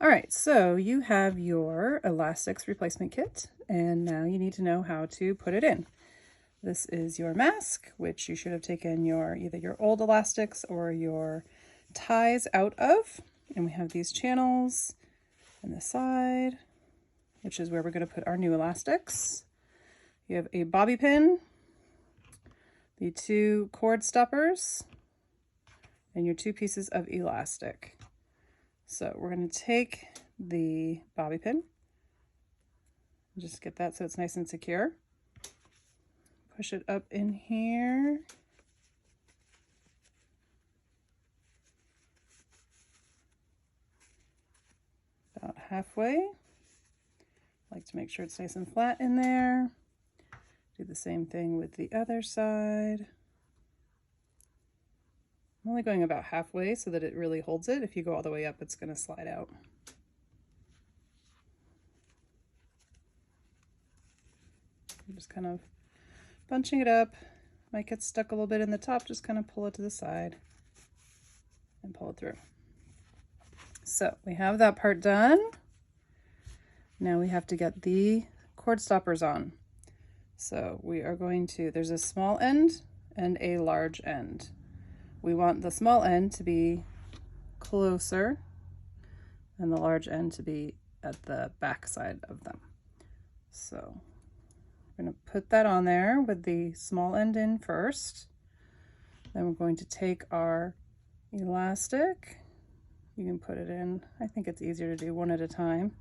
All right, so you have your elastics replacement kit, and now you need to know how to put it in. This is your mask, which you should have taken either your old elastics or your ties out of. And we have these channels on the side, which is where we're going to put our new elastics. You have a bobby pin, the 2 cord stoppers, and your 2 pieces of elastic. So we're going to take the bobby pin, just get that so it's nice and secure. Push it up in here. About halfway. I like to make sure it's nice and flat in there. Do the same thing with the other side. I'm only going about halfway so that it really holds it. If you go all the way up, it's going to slide out. I'm just kind of bunching it up. Might get stuck a little bit in the top, just kind of pull it to the side and pull it through. So we have that part done. Now we have to get the cord stoppers on. So we are going to, there's a small end and a large end. We want the small end to be closer and the large end to be at the back side of them. So we're going to put that on there with the small end in first. Then we're going to take our elastic. You can put it in, I think it's easier to do one at a time.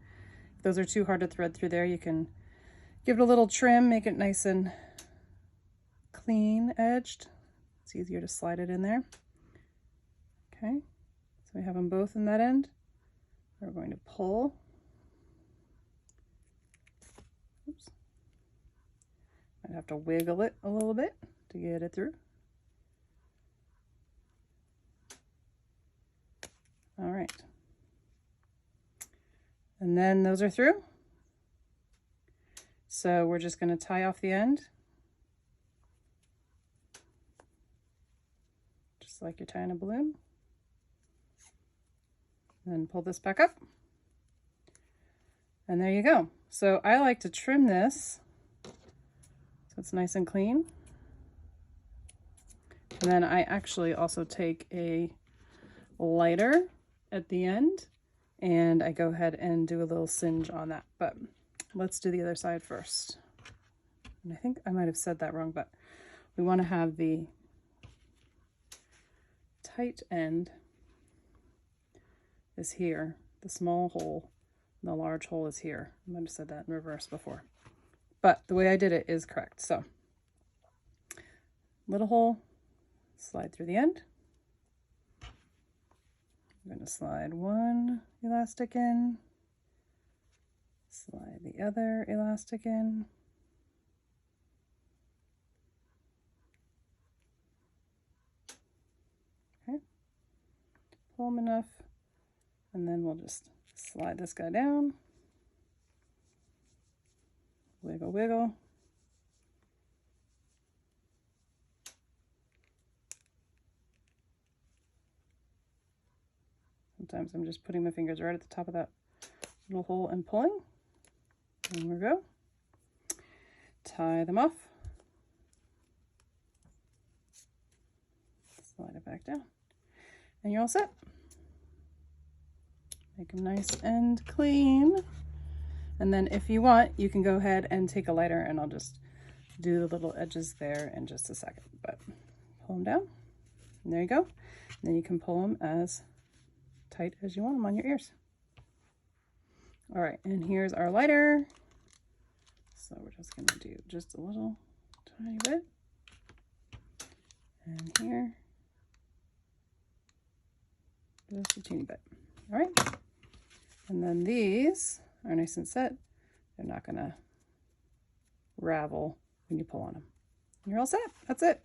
If those are too hard to thread through there, you can give it a little trim, make it nice and clean edged. It's easier to slide it in there. Okay, so we have them both in that end. We're going to pull. Oops. I'd have to wiggle it a little bit to get it through. All right. And then those are through. So we're just going to tie off the end. Just like you're tying a balloon. Then pull this back up. And there you go. So I like to trim this so it's nice and clean. And then I actually also take a lighter at the end and I go ahead and do a little singe on that. But let's do the other side first. And I think I might have said that wrong, but we want to have the tight end is here, the small hole, and the large hole is here. I might have said that in reverse before, but the way I did it is correct. So little hole, slide through the end. I'm going to slide one elastic in, slide the other elastic in. Okay, pull them enough, and then we'll just slide this guy down. Wiggle, wiggle. Sometimes I'm just putting my fingers right at the top of that little hole and pulling. There we go. Tie them off. Slide it back down. And you're all set. Make them nice and clean. And then if you want, you can go ahead and take a lighter, and I'll just do the little edges there in just a second. But pull them down. And there you go. And then you can pull them as tight as you want them on your ears. All right, and here's our lighter. So we're just going to do just a little tiny bit. And here, just a teeny bit. All right, and then these are nice and set. They're not going to ravel when you pull on them. You're all set. That's it.